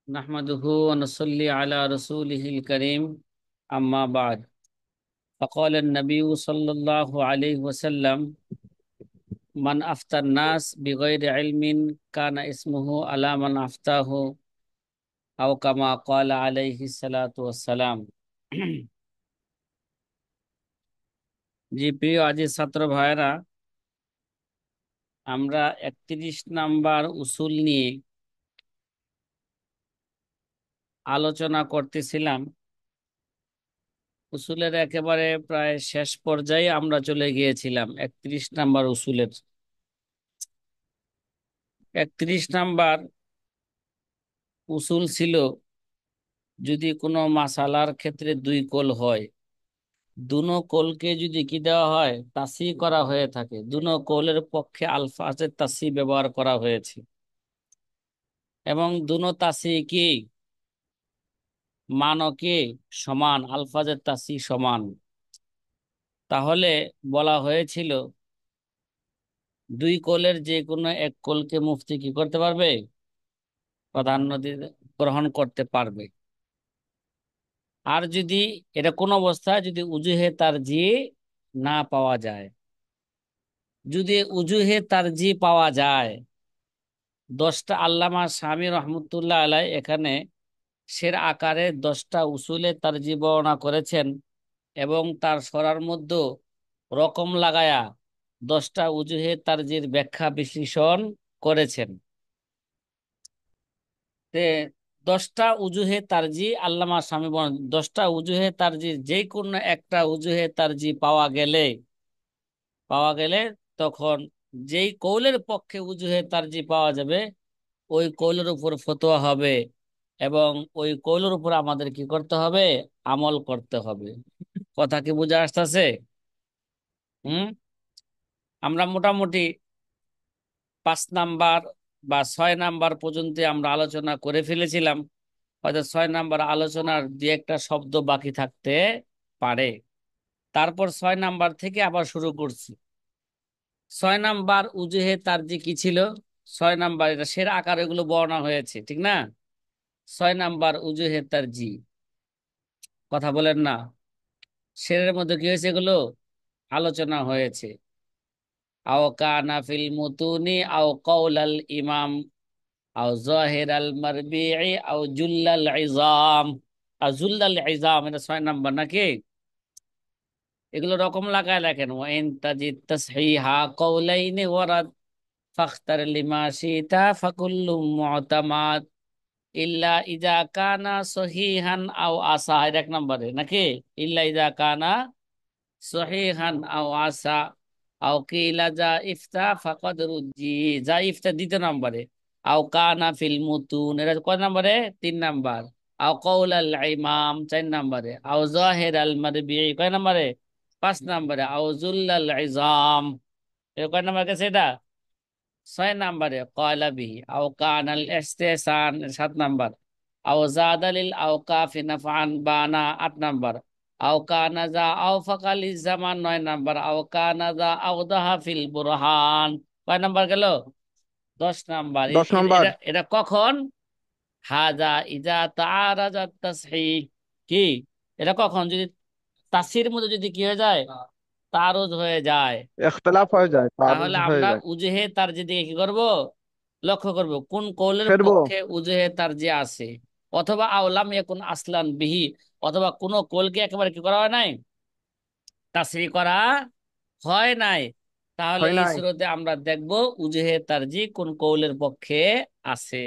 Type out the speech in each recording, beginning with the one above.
نحمده ونصلي على رسوله الكريم أما بعد فقال النبي صلى الله عليه وسلم من أفتى الناس بغير علم كان اسمه على من أفتاه أو كما قال عليه الصلاة والسلام জি প্রিয় আজি ছাত্র ভাইরা, আমরা 31 নাম্বার উসুল নিয়ে আলোচনা করতেছিলাম। উসুলের একেবারে প্রায় শেষ পর্যায়ে আমরা চলে গিয়েছিলাম। 31 নাম্বার উসুলের 31 নাম্বার উসুল ছিল, যদি কোনো মাসালার ক্ষেত্রে দুই কোল হয়, দুনো কোলকে যদি কি দেওয়া হয়, তাসি করা হয়ে থাকে, দুনো কোলের পক্ষে আলফাজের তাসি ব্যবহার করা হয়েছে এবং দুনো তাসি কি মানও কি সমান, আলফাজের তাসি সমান, তাহলে বলা হয়েছিল দুই কোলের যে কোনো এক কোলকে মুফতি কি করতে পারবে, প্রাধান্য দিয়ে গ্রহণ করতে পারবে। আর যদি এটা কোন অবস্থায় যদি উজুহে তারজি না পাওয়া যায়, যদি উজুহে তারজি পাওয়া যায়, 10টা আল্লামা স্বামী রহমতুল্লাহ আলাই এখানে সের আকারে 10টা উসুলে তারজি বর্ণনা করেছেন এবং তার সরার মধ্যে রকম লাগায়া 10টা উজুহে তারজির ব্যাখ্যা বিশ্লেষণ করেছেন। তে 10টা উজুহে তারজি আল্লামা স্বামী বলেন, 10টা উজুহে তারজি যে কোনো একটা উজুহে তারজি পাওয়া গেলে তখন যেই কৌলের পক্ষে উজুহে তারজি পাওয়া যাবে ওই কৌলের উপর ফতোয়া হবে এবং ওই কৌলের উপর আমাদের কি করতে হবে, আমল করতে হবে। কথা কি বুঝে আসতেছে? হুম। আমরা মোটামুটি 5 নাম্বার বা 6 নাম্বার পর্যন্ত আমরা আলোচনা করে ফেলেছিলাম। হয়তো 6 নাম্বার আলোচনার দু একটা শব্দ বাকি থাকতে পারে, তারপর 6 নাম্বার থেকে আবার শুরু করছি। 6 নাম্বার উজুহে তারজি কি ছিল? 6 নাম্বার এটা সের আকার এগুলো বর্ণনা হয়েছে, ঠিক না? 6 নাম্বার উজুহে তারজি, কথা বলেন না, সেরের মধ্যে কি হয়েছে এগুলো আলোচনা হয়েছে। আও কানা ফিল মুতুনি আও কওলাল ইমাম আও যাহিরাল মারবিঈ আও জুল্লাল ইজাম। আর জুল্লাল ইজাম এটা 6 নাম্বার নাকি? এগুলো রকম লাগায় লেখেন, ওয়াইন তাজিদ তাসহিহা কওলাইনি ওয়ারাদ ফাখতার লিমা শিতা ফাকুল্লু মুতামাদ ইল্লা ইজা কানা সহিহান আও আসা, এটা 1 নম্বরে নাকি? ইল্লা ইজা কানা সহিহান আও আসা আও কিলা যা ইফতা ফাকাদ রুজি, যা ইফতা 2 নম্বরে। আও কানা ফিল মুতুন এটা কয় নম্বরে? 3 নাম্বার। আও কওল আল ইমাম 4 নম্বরে। আও যাহির আল মারবি কয় নম্বরে? 5 নম্বরে। আও জুল্লাল ইজাম এটা কয় নম্বর গেছে? এটা 6 নম্বরে। কয়লা বিহি আও কানাল ইস্তেসান 7 নম্বর। আও জাদালিল আও কাফি নাফআন বানা 8 নম্বর। আও কানা যা আও ফাকালি জামান 9 নম্বর। আও কানা যা আও দাহা ফিল বুরহান কয় নাম্বার গেল? 10 নম্বর। 10 নম্বর। এটা এটা কখন? হাজা ইজা তাআরাজাত তাসহিহ কি, এটা কখন যদি তাসির মধ্যে যদি কি হয়ে যায়, তারুজ হয়ে যায়, ইখতিলাফ হয়ে যায়, তারুজ তাহলে হয়ে আমরা যায়, উজুহে তার যেদিকে কি করব, লক্ষ্য করব কোন কৌলের ফিরবো। পক্ষে উজুহে তার যে আছে। অথবা আওলাম ইয়াকুন আসলান বিহি, অথবা কোন কৌলকে একেবারে কি করা হয় নাই, তাসরি করা হয় নাই, তাহলে হয় এই নাই। সুরতে আমরা দেখব উজুহে তারজি কোন কৌলের পক্ষে আছে।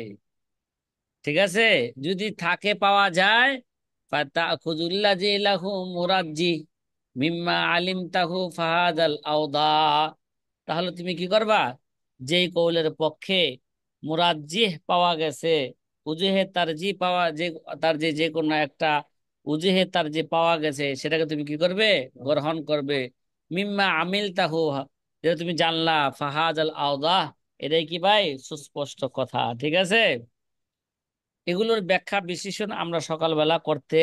ঠিক আছে? যদি থাকে পাওয়া যায়, ফাতাখুযুল্লাযী লাহু মুরাজ্জি মিম্মা আলিমতাহু ফাহাদাল আওদা, তাহলে তুমি কি করবা, যেই কৌলের পক্ষে মুরাজ্জিহ পাওয়া গেছে, উজুহে তারজি পাওয়া, যে তার যে যে কোনো একটা উজুহে তারজি পাওয়া গেছে সেটাকে তুমি কি করবে, গ্রহণ করবে। মিম্মা আমিলতাহু, যেটা তুমি জানলা, ফাহাদাল আওদা, এটাই কি ভাই সুস্পষ্ট কথা। ঠিক আছে? এগুলোর ব্যাখ্যা বিশ্লেষণ আমরা সকালবেলা করতে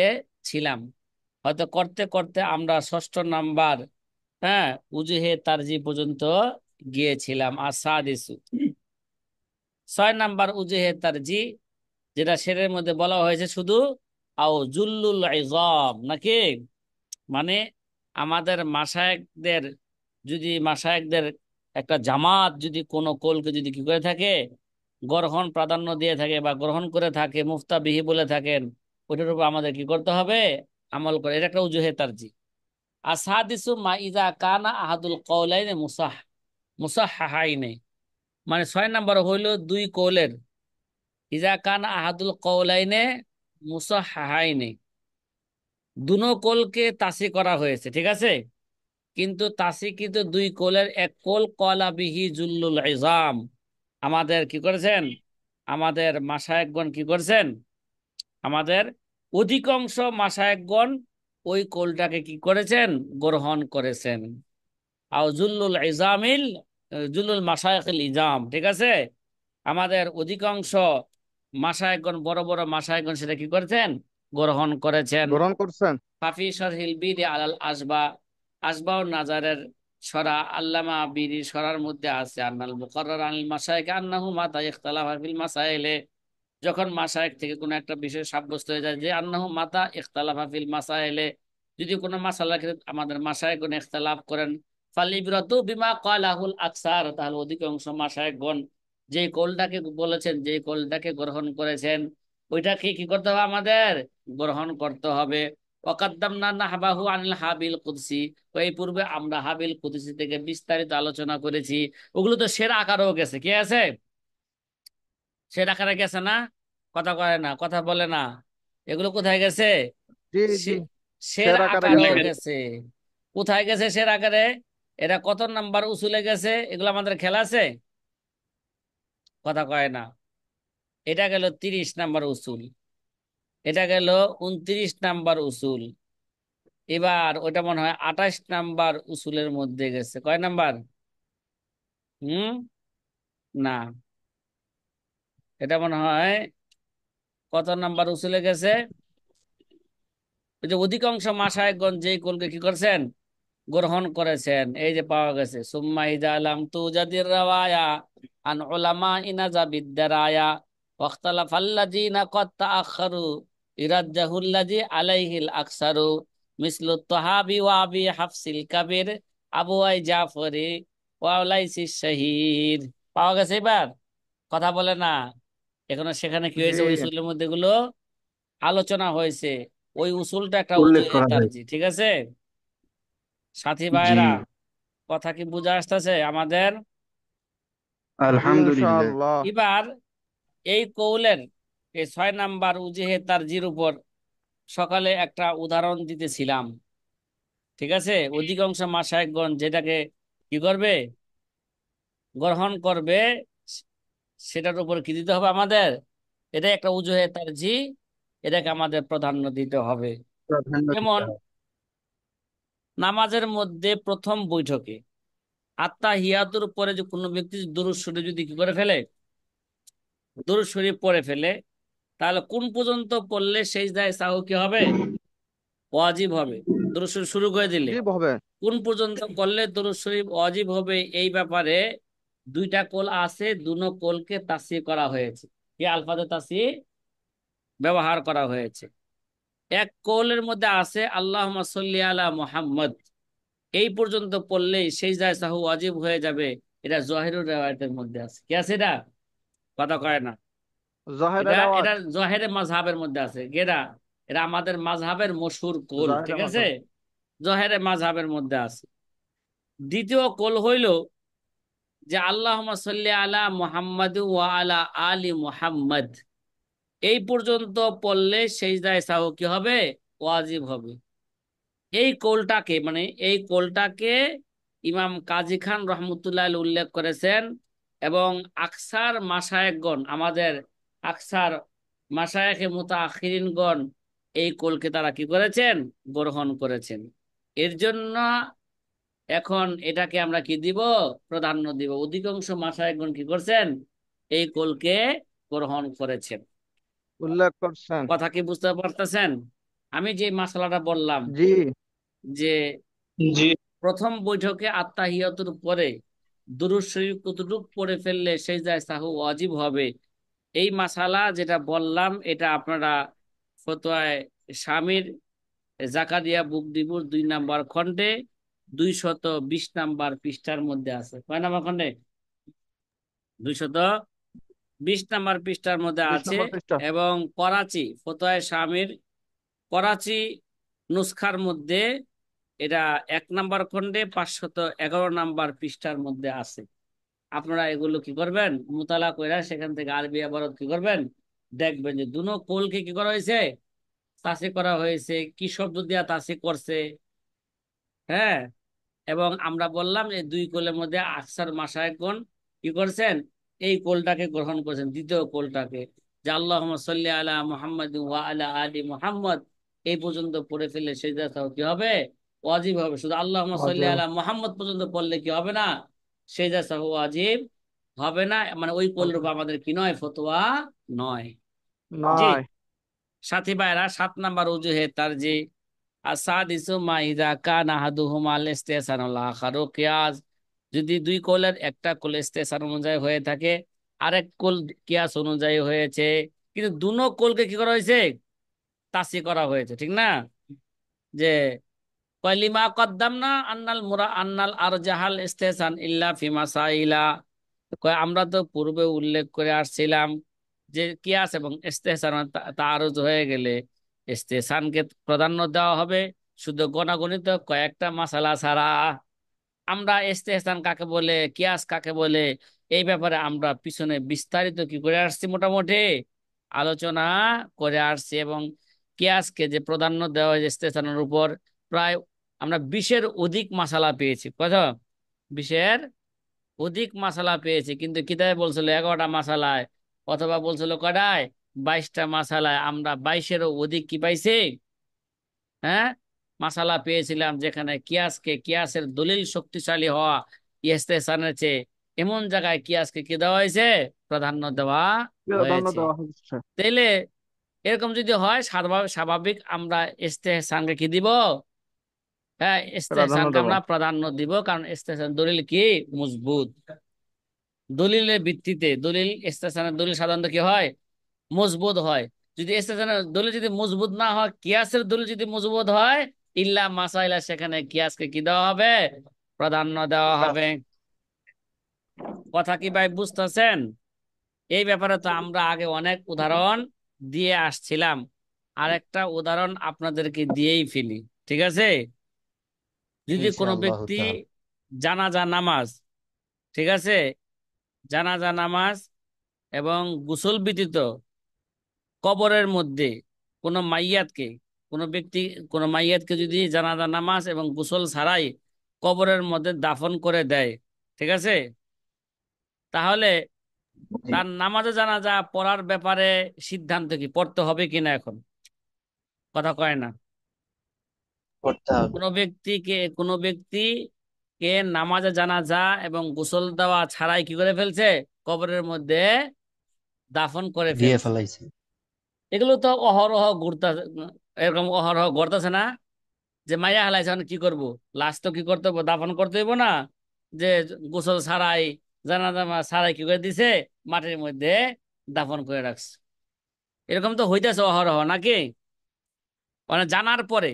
ছিলাম। হয়তো করতে করতে আমরা 6 নাম্বার, হ্যাঁ, উজুহে তারজি পর্যন্ত গিয়েছিলাম। আর সাদিসু 6 নাম্বার উজুহে তারজি যেটা শেরের মধ্যে বলা হয়েছে শুধু আও জুল্লুল ইজাম নাকি, মানে আমাদের মাশায়েখদের, যদি মাশায়েখদের একটা জামাত যদি কোনো কৌলকে যদি কি করে থাকে, গ্রহণ প্রাধান্য দিয়ে থাকে বা গ্রহণ করে থাকে, মুফতাবিহি বলে থাকেন, ওইটার উপর আমাদের কি করতে হবে, আমল করে। এটা একটা উজুহে তারজি। আসাদিসু মা ইজা কানা আহাদুল কওলাইনে মুসাহহাইনে, মানে 6 নম্বর হইল দুই কৌলের, ইজা কানা আহাদুল কওলাইনে মুসাহহাইনে, দুনো কোলকে তাসি করা হয়েছে, ঠিক আছে, কিন্তু তাসি কিন্তু দুই কোলের এক কোল কলা বিহি জুল্লুল ইজাম, আমাদের কি করেছেন, আমাদের মাশায়েখগণ কি করেছেন, আমাদের অধিকাংশ মাশায়েখগণ ওই কোলটাকে কি করেছেন, গ্রহণ করেছেন। আও জুল্লুল ইজামিল, জুল্লুল মাশায়েখিল ইজাম, ঠিক আছে, আমাদের অধিকাংশ মাশায়েখগণ, বড় বড় মাশায়েখগণ সেটা কি করেছেন, গ্রহণ করেছেন। গ্রহণ করছেন। ফাফি শরহিল বিদি আলাল আসবা, আসবা ও নাজারের সরা আল্লামা বিরি সরার মধ্যে আছে আন্নাল মুকাররার আনিল মাশায়েখ আন্নাহু মাতা ইখতালাফা ফিল মাসাইলে, যখন মাশায়েখ থেকে কোনো একটা বিষয় সাব্যস্ত হয়ে যায় যে আন্নাহু মাতা ইখতালাফা ফিল মাসাইলে, যদি কোনো মাসালার ক্ষেত্রে আমাদের মাশায়েখগণ ইখতিলাফ করেন, ফাল ইবরাতু বিমা ক্বালাহুল আকসার, তাহলে অধিকাংশ মাশায়েখগণ যে কওলটাকে বলেছেন, যে কওলটাকে গ্রহণ করেছেন, ওইটাকে কি করতে হবে, আমাদের গ্রহণ করতে হবে। ওয়াকাদ্দামনা নাহবাহু আনিল হাবিল কুদসি, ওই পূর্বে আমরা হাবিল কুদসি থেকে বিস্তারিত আলোচনা করেছি। ওগুলো তো সেরা আকারেও গেছে, কি আছে, সেরা আকারে গেছে না, কথা কয় না, কথা বলে না, এগুলো কোথায় গেছে, জি জি। সে- সের সের আকারে আকারেও গেছে। গেছে। কোথায় গেছে সের আকারে, এরা কত নাম্বার উসুলে গেছে, এগুলো আমাদের খেলা আছে, কথা কয় না। এটা গেল 30 নাম্বার উসুল, এটা গেল 29 নাম্বার উসুল। এবার ওটা মনে হয় 28 নাম্বার উসুলের মধ্যে গেছে, কয় নাম্বার, হুম, না, এটা মনে হয় কত নাম্বার উসুলে গেছে, ওই যে অধিকাংশ মাশায়েখগণ যেই কোলকে কি করেছেন, গ্রহণ করেছেন, এই যে পাওয়া গেছে, সুম্মা ইযা লাম তুজাদির রাওয়ায়া আন উলামা ইনাজা বিদ্দারায়া ওয়াখতালাফাল্লাযিনা ক্বাদ তাআখারু ইরাজ্জাহুল্লাযী আলাইহিল আকসারু মিসলু তাহাবি ওয়া আবি হাফসিল কাবির আবু আই জাফরি ওয়া লাইসিস শাহীর। পাওয়া গেছে এবার, কথা বলে না, এখনো সেখানে কি জি, হয়েছে, ওই উসুলের মধ্যে গুলো আলোচনা হয়েছে। ওই উসুলটা একটা উল্লেখ উজুহে করা তারজি, হয়েছে। ঠিক আছে সাথী জি, ভাইয়েরা, কথা কি বুঝা আসতেছে আমাদের। জি আলহামদুলিল্লাহ। ইনশাআল্লাহ। এবার এই কৌলের এই 6 নাম্বার উজুহে তারজির উপর সকালে একটা উদাহরণ দিতেছিলাম, ঠিক আছে, অধিকাংশ মাশায়েখগণ যেটাকে কি করবে, গ্রহণ করবে, সেটার উপর কি দিতে হবে আমাদের, এটা একটা উজুহে তারজি, এটাকে আমাদের প্রাধান্য দিতে হবে। প্রাধান্য দিতে যেমন হবে। নামাজের মধ্যে প্রথম বৈঠকে আত্তাহিয়াতুর পরে যে কোনো ব্যক্তি দুরূদ শরীফ যদি কি করে ফেলে, দুরূদ শরীফ পড়ে ফেলে, তাহলে কোন পর্যন্ত পড়লে সেজদায় সাহু কি হবে, ওয়াজিব হবে। দুরূদ শরীফ শুরু করে দিলে জি হবে। কোন পর্যন্ত করলে দুরূদ শরীফ ওয়াজিব হবে, এই ব্যাপারে দুইটা কোল আছে, দুনো কোলকে তাসিহ করা হয়েছে, কি আলফাজে তাসিহ ব্যবহার করা হয়েছে। এক কৌলের মধ্যে আছে আল্লাহুম্মা সাল্লি আলা মুহাম্মদ, এই পর্যন্ত পড়লেই সেজদায় সাহু ওয়াজিব হয়ে যাবে, এটা জহিরুর রিওয়ায়াতের মধ্যে আছে, কি আছে এটা, কথা কয় না, এটা জাহেরের এটা আওয়াজ। জহেরে মাযহাবের মধ্যে আছে, এরা এরা আমাদের মাযহাবের মশহুর কোল, ঠিক জাহেরের আছে, মাঝাব। জহেরে মাযহাবের মধ্যে আছে। দ্বিতীয় কোল হইল যে আল্লাহুম্মা সাল্লি আলা মুহাম্মাদ ওয়া আলা আলি মুহাম্মদ, এই পর্যন্ত পড়লে সেজদায় সাহু কি হবে, ওয়াজিব হবে। এই কৌলটাকে, মানে এই কৌলটাকে ইমাম কাজী খান রহমতুল্লাহ আলাইহি উল্লেখ করেছেন, এবং আকসার মাশায়েখগণ, আমাদের আকসার মাশায়েখে মুতাআখিরিনগণ এই কৌলকে তারা কি করেছেন, গ্রহণ করেছেন। এর জন্য এখন এটাকে আমরা কি দিব, প্রাধান্য দিব। অধিকাংশ মাশায়েখগণ কি করছেন, এই কৌলকে গ্রহণ করেছেন। উল্লেখ করছেন। কথা কি বুঝতে পারতেছেন, আমি যে মাসালাটা বললাম, জি যে জি। প্রথম বৈঠকে আত্তাহিয়াতুর পরে দুরূদ শরীফ কতটুকু পড়ে ফেললে সেজদায় সাহু ওয়াজিব হবে, এই মাসালা যেটা বললাম এটা আপনারা ফতোয়ায়ে স্বামীর জাকারিয়া বুক ডিভোর্স 2 নম্বর খণ্ডে 220 নম্বর পৃষ্ঠার মধ্যে আছে। কয় নম্বর খণ্ডে? 220 নম্বর পৃষ্ঠার মধ্যে 20 আছে। নম্বর পৃষ্ঠা। এবং করাচি ফতোয়ায়ে স্বামীর করাচি নুসখার মধ্যে এটা 1 নম্বর খণ্ডে 511 নম্বর পৃষ্ঠার মধ্যে আছে। আপনারা এগুলো কি করবেন, মুতালা কইরা সেখান থেকে আরবি ইবারত কি করবেন, দেখবেন যে দুনো কোলকে কি করা হয়েছে, তাসি করা হয়েছে, কি শব্দ দিয়া তাসি করছে। হ্যাঁ, এবং আমরা বললাম যে দুই কোলের মধ্যে আকসার মাশায়েখগণ কি করছেন, এই কোলটাকে গ্রহণ করেছেন, দ্বিতীয় কোলটাকে, যে আল্লাহুম্মা সাল্লি আলা মুহাম্মাদ ওয়া আলা আলি মুহাম্মদ এই পর্যন্ত পড়ে ফেললে সেজদাটাও কি হবে, ওয়াজিব হবে। শুধু আল্লাহুম্মা সাল্লি ওয়াজিব আলা মুহাম্মদ পর্যন্ত পড়লে কি হবে না, সেজদাটাও ওয়াজিব হবে না। মানে ওই কোল হবে রূপ আমাদের কি নয়, ফতোয়া নয়। জি নয়। সাথী ভাইরা, 7 নম্বর ওজুহে তারজি আসাদিসু মা ইযা কানা আহাদুহুমা আল ইস্তিহসানুল আখারু কিয়াস, যদি দুই কোলের একটা কোল ইস্তিহসান অনুযায়ী হয়ে থাকে, আরেক কোল কিয়াস অনুযায়ী হয়েছে, কিন্তু দুনো কোলকে কি করা হয়েছে, তাসি করা হয়েছে, ঠিক না? যে কয়লিমা কদ্দামনা আন্নাল মুরা আন্নাল আরজাহাল ইস্তিহসান ইল্লা ফি মাসাইলা, কয় আমরা তো পূর্বে উল্লেখ করে আসছিলাম যে কিয়াস এবং ইস্তেহসান তাআরুজ হয়ে গেলে ইস্তেহসানকে প্রাধান্য দেওয়া হবে শুধু গণাগণিত কয়েকটা মাসালা ছাড়া। আমরা ইস্তেহসান কাকে বলে, কিয়াস কাকে বলে, এই ব্যাপারে আমরা পিছনে বিস্তারিত কি করে আসছি, মোটামুটি আলোচনা করে আসছি। এবং কিয়াসকে যে প্রাধান্য দেওয়া হয় ইস্তেহসানের উপর, প্রায় আমরা 20-এর অধিক মাসালা পেয়েছি। কত? 20-এর অধিক মাসালা পেয়েছে, কিন্তু কিতাবে বলছিল 11টা মাসালায়, অথবা বলছিল কয়টায়, 22টা মাসালায়। আমরা 22-এরও অধিক কি পাইছি, হ্যাঁ, মাসালা পেয়েছিলাম, যেখানে কিয়াসকে, কিয়াসের দলিল শক্তিশালী হওয়া ইস্তেহসানের চেয়ে এমন জায়গায় কিয়াসকে কি দেওয়া হয়েছে, প্রাধান্য দেওয়া প্রাধান্য হয়েছে। দেওয়া হচ্ছে। তাইলে এরকম যদি হয়, স্বাভাবিক আমরা ইস্তেহসানকে কি দিব, হ্যাঁ, প্রাধান্য ইস্তেহসানকে দেওয়া। আমরা প্রাধান্য দিব, কারণ ইস্তেহসান দলিল কি মজবুত। দলিলের ভিত্তিতে দলিল, ইস্তেহসানের দলিল সাধারণত কি হয়, মজবুত হয়। যদি ইস্তেহসানের দলিল যদি মজবুত না হয়, কিয়াসের দলিল যদি মজবুত হয়, ইল্লা মাসাইলা, সেখানে কিয়াসকে কি দেওয়া হবে, প্রাধান্য দেওয়া হবে। কথা কি ভাই বুঝতেছেন? এই ব্যাপারে তো আমরা আগে অনেক উদাহরণ দিয়ে আসছিলাম, আরেকটা উদাহরণ আপনাদেরকে দিয়েই ফেলি, ঠিক আছে? যদি কোনো ইনশাআল্লাহ ব্যক্তি তাআলা। জানাজা নামাজ, ঠিক আছে, জানাজা নামাজ এবং গোসল ব্যতীত কবরের মধ্যে কোনো মাইয়াতকে, কোনো ব্যক্তি কোনো মাইয়াতকে যদি জানাজা নামাজ এবং গোসল ছাড়াই কবরের মধ্যে দাফন করে দেয়, ঠিক আছে, তাহলে জি, তার নামাজে জানাজা পড়ার ব্যাপারে সিদ্ধান্ত কি, পড়তে হবে কিনা এখন? কথা কয় না। করতে হবে। কোনো ব্যক্তিকে নামাজে জানাজা এবং গোসল দেওয়া ছাড়াই কি করে ফেলছে, কবরের মধ্যে দাফন করে দিয়ে ফেলছে। ফেলাইছে। এগুলো তো অহরহ ঘুরতে, এরকম অহরহ ঘটতেছে না, যে মাইয়া হালাইছে এখন কি করব, লাশ তো কি করতে হবে, দাফন করতে হইব না, যে গোসল ছাড়াই, জানাজা ছাড়াই কি করে দিছে, মাটির মধ্যে দাফন করে রাখছে। এরকম তো হইতেছে অহরহ, নাকি? মানে জানার পরে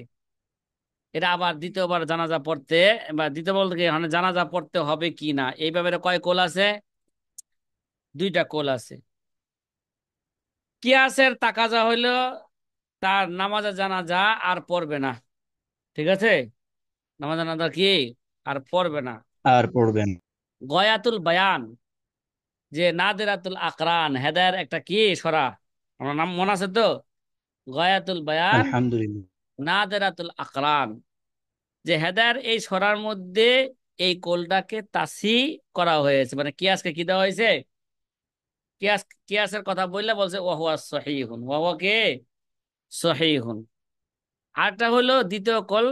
এটা আবার দ্বিতীয়বার জানাজা পড়তে, বা দ্বিতীয় বলতে কি, মানে জানাজা পড়তে হবে কি না, এই ব্যাপারে কয় কোল আছে, 2টা কোল আছে। কিয়াসের তাকাজা হইলো তার নামাজে জানাজা আর পড়বে না, ঠিক আছে, নামাজ জানাজা কি আর পড়বে না। আর পড়বেন। গয়াতুল বায়ান, যে নাদিরাতুল আকরান, হেদায়ের একটা কি সরা, আমার নাম মনে আছে তো, গয়াতুল বায়ান আলহামদুলিল্লাহ। নাদিরাতুল আকরান, যে হেদায়ের এই সরার মধ্যে এই কোলটাকে তাসি করা হয়েছে, মানে কিয়াসকে কি দেওয়া হয়েছে, কিয়াসের কথা বললে বলছে ওয়াহুয়া সহিহুন, ওয়াহুয়া কে সহিহুন। আরেকটা হলো দ্বিতীয় কল,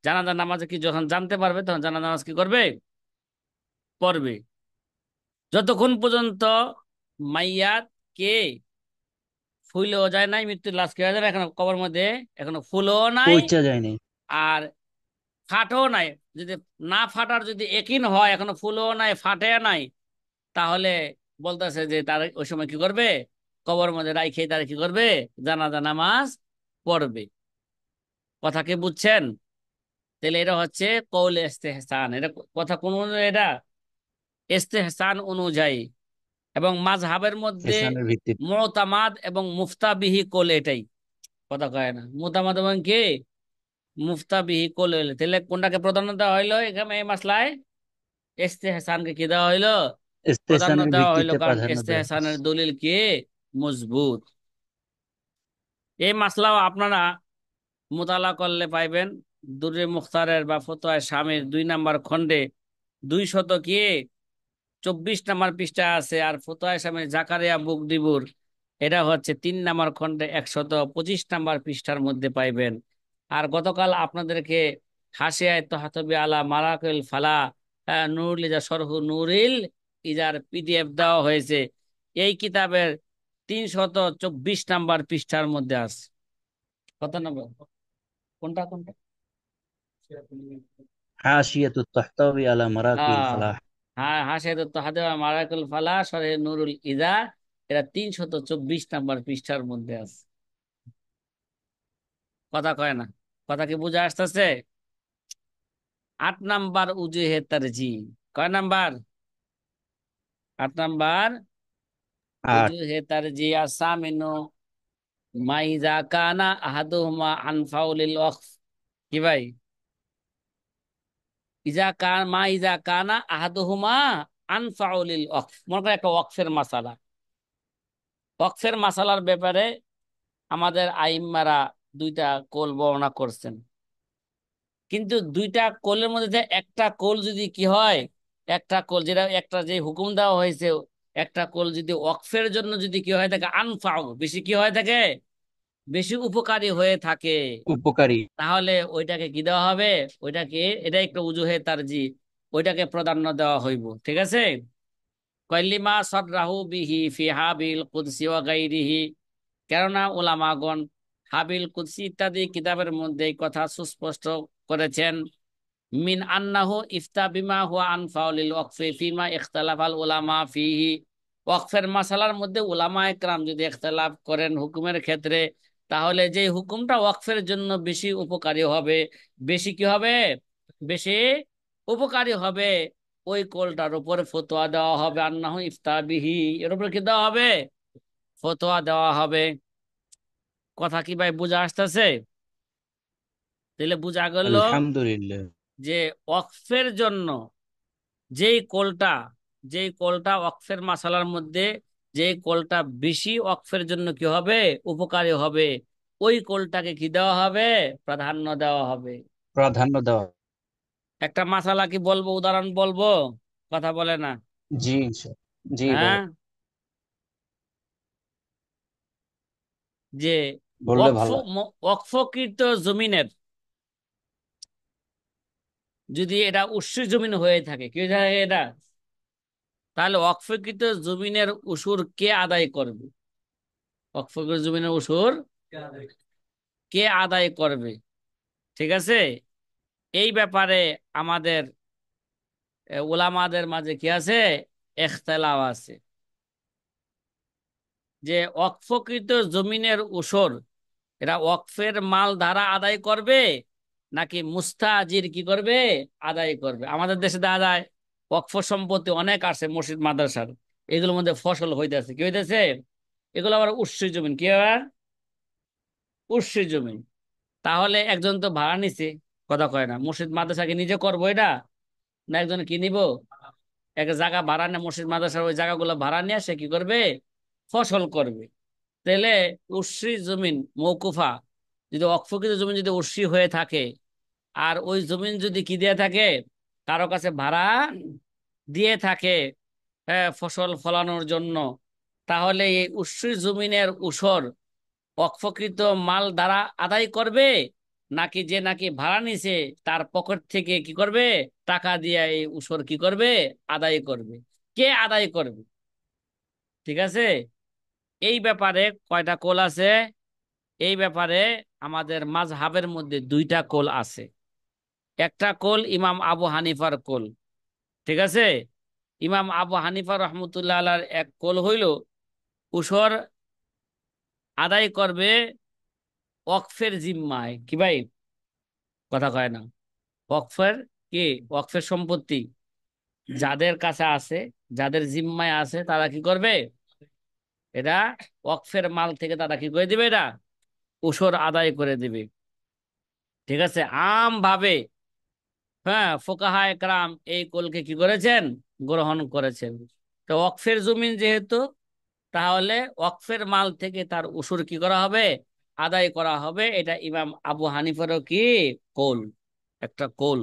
জানাজা নামাজে কি যখন জানতে পারবে তখন জানাজা নামাজ কি করবে, পড়বে, যতক্ষণ পর্যন্ত মাইয়াত কে ফুলেও যায় নাই, মৃত্যুর লাশ কি হয়ে যাবে, এখনো কবর মধ্যে এখনো ফুলও নাই, পৌঁছা যায়নি। আর ফাটও নাই। যদি না ফাটার যদি একিন হয়, এখনো ফুলও নাই, ফাটে নাই, তাহলে বলতেছে যে তার ওই সময় কি করবে, কবর মধ্যে রাইখে তারা কি করবে? জানাজা নামাজ পড়বে। কথা কি বুঝছেন? তাহলে এটা হচ্ছে কৌল ইস্তেহসান। এটা কথা কোন অনুযায়ী? এটা ইস্তেহসান অনুযায়ী। এবং মাযহাবের মধ্যে এহসানের ভিত্তিতে। মুতামাদ এবং মুফতাবিহি কোল এটাই। কথা কয় না, মুতামাদ এবং কি মুফতাবিহি কোল হইলো। তাহলে কোনটাকে প্রাধান্য দেওয়া হইলো এখানে এই মাসলায়? ইস্তেহসানকে কি দেওয়া হইলো? প্রাধান্য ইস্তেহসানের দেওয়া হইলো, ভিত্তিতে কারণ প্রাধান্য দেওয়া ইস্তেহসানের হয়েছে। দলিল কি মজবুত। এই মাসলাও আপনারা মোতালা করলে পাইবেন দুররে মুখতারের বা ফতোয়া শামির 2 নম্বর খণ্ডে 224 নম্বর পৃষ্ঠা আছে। আর ফতোয়া শামির জাকারিয়া বুক ডিবুর এটা হচ্ছে 3 নম্বর খণ্ডে 125 নম্বর পৃষ্ঠার মধ্যে পাইবেন। আর গতকাল আপনাদেরকে হাসিয়ায় তহাতবি আলা মারাকিল ফালা, নুরুল ইজা সরহু নুরিল ইজার পিডিএফ দেওয়া হয়েছে। এই কিতাবের 324 নম্বর পৃষ্ঠার মধ্যে আছে। কত নম্বর? কোনটা কোনটা? হাশিয়াতুত তাহতাওয়ি আলা মারাকিল আহ ফালাহ। হ্যাঁ, হাসিয়াতুত তাহাদি ওয়া মারাকিল ফালা শরহে নুরুল ইজা, এটা 324 নম্বর পৃষ্ঠার মধ্যে আছে। কথা কয় না? কথা কি বুঝে আসতেছে? 8 নম্বর উজুহে তারজি। কয় নাম্বার? 8 নম্বর আট। উজুহে তারজি আসামিনু মাইজা কানা আহাদুহুমা আনফাউলিল ওয়াকফ। কি ভাই? ইজা কানা আহাদুহুমা আনফাউলিল ওয়াকফ। মনে করেন একটা ওয়াকফের মাসালা। ওয়াকফের মাসালার ব্যাপারে আমাদের আইম্মারা 2টা কোল বর্ণনা করছেন। কিন্তু 2টা কোলের মধ্যে একটা কোল যদি কি হয়, একটা কোল যেটা একটা যে হুকুম দেওয়া হয়েছে, একটা কোল যদি ওয়াকফের জন্য যদি কি হয়ে থাকে আনফাউ, বেশি কি হয়ে থাকে, বেশি উপকারী হয়ে থাকে, উপকারী। তাহলে ওইটাকে কি দেওয়া হবে? ওইটাকে, এটা একটা উজুহে তারজি, ওইটাকে প্রাধান্য দেওয়া হইব। ঠিক আছে? কয়লিমা সদরাহু বিহি ফি হাবিল কুদসি ওয়া গায়রিহি। কেননা উলামাগণ হাবিল কুদসি ইত্যাদি কিতাবের মধ্যে এই কথা সুস্পষ্ট করেছেন। মিন আন্নাহু ইফতা বিমা হুয়া আনফাউ লিল ওয়াকফি ফিমা ইখতালাফাল উলামা ফিহি। ওয়াকফের মাসালার মধ্যে উলামা একরাম যদি ইখতিলাফ করেন হুকুমের ক্ষেত্রে, তাহলে যে হুকুমটা ওয়াকফের জন্য বেশি উপকারী হবে, বেশি কি হবে, বেশি উপকারী হবে, ওই কোলটার উপরে ফতোয়া দেওয়া হবে। আন্নাহু ইফতা বিহি, এর উপরে কি দেওয়া হবে? ফতোয়া দেওয়া হবে। কথা কি ভাই বুঝা আসতেছে? তাহলে বুঝা গেল আলহামদুলিল্লাহ। যে ওয়াকফের জন্য যেই কোলটা, যেই কোলটা ওয়াকফের মাসালার মধ্যে যেই কোলটা বেশি ওয়াকফের জন্য কি হবে, উপকারী হবে, ওই কোলটাকে কি দেওয়া হবে? প্রাধান্য দেওয়া হবে। প্রাধান্য দেওয়া। একটা মাসালা কি বলবো, উদাহরণ বলবো? কথা বলে না? জি জি হ্যাঁ, বলেন। যে বললে ওয়াকফ ভালো। ওয়াকফকৃত জমিনের যদি এটা উৎসর জমিন হয়ে থাকে, কি হয়ে থাকে এটা, তাহলে ওয়াকফকৃত জমিনের উসুর কে আদায় করবে? ওয়াকফকৃত জমিনের উসুর কে আদায় করবে? ঠিক আছে? এই ব্যাপারে আমাদের উলামাদের মাঝে কি আছে? ইখতিলাফ আছে যে ওয়াকফকৃত জমিনের উসুর এরা ওয়াকফের মাল দ্বারা আদায় করবে নাকি মুস্তাজির কি করবে, আদায় করবে। আমাদের দেশে দেখা যায় ওয়াকফ সম্পত্তি অনেক আছে মসজিদ মাদ্রাসার, এগুলোর মধ্যে ফসল হইতেছে, কি হইতেছে, এগুলো আবার উৎসী জমিন। কি আবার উৎসী জমিন। তাহলে একজন তো ভাড়া নিছে, কথা কয় না, মসজিদ মাদ্রাসাকে নিজে করবো এটা, না একজন কি নিব, এক জায়গা ভাড়া নিয়ে মসজিদ মাদ্রাসার ওই জায়গাগুলো ভাড়া নিয়ে সে কি করবে, ফসল করবে। তাহলে উর্সি জমিন মৌকুফা, যদি অক্ষকৃত জমিন যদি উর্সি হয়ে থাকে, আর ওই জমিন যদি কি দিয়ে থাকে, কারো কাছে ভাড়া দিয়ে থাকে, হ্যাঁ, ফসল ফলানোর জন্য, তাহলে এই উর্সি জমিনের উসর অক্ষকৃত মাল দ্বারা আদায় করবে নাকি যে নাকি ভাড়া নিছে তার পকেট থেকে কি করবে, টাকা দিয়ে এই উসর কি করবে, আদায় করবে? কে আদায় করবে? ঠিক আছে? এই ব্যাপারে কয়টা কোল আছে? এই ব্যাপারে আমাদের মাযহাবের মধ্যে 2টা কোল আছে। একটা কোল ইমাম আবু হানিফার কোল। ঠিক আছে? ইমাম আবু হানিফা রহমতুল্লাহ আলার এক কোল হইল উসর আদায় করবে ওয়াকফের জিম্মায়। কি ভাই, কথা কয় না? ওয়াকফের কি, ওয়াকফের সম্পত্তি যাদের কাছে আছে, যাদের জিম্মায় আছে, তারা কি করবে? এটা ওয়াকফের মাল থেকে তারা কি করে দিবে? এটা উসর আদায় করে দিবে। ঠিক আছে, আম ভাবে হ্যাঁ ফোকাহা একরাম এই কলকে কি করেছেন? গ্রহণ করেছেন। তো ওয়াকফের জমিন যেহেতু, তাহলে ওয়াকফের মাল থেকে তার উসুর কি করা হবে? আদায় করা হবে। এটা ইমাম আবু হানিফারও কি কৌল, একটা কৌল।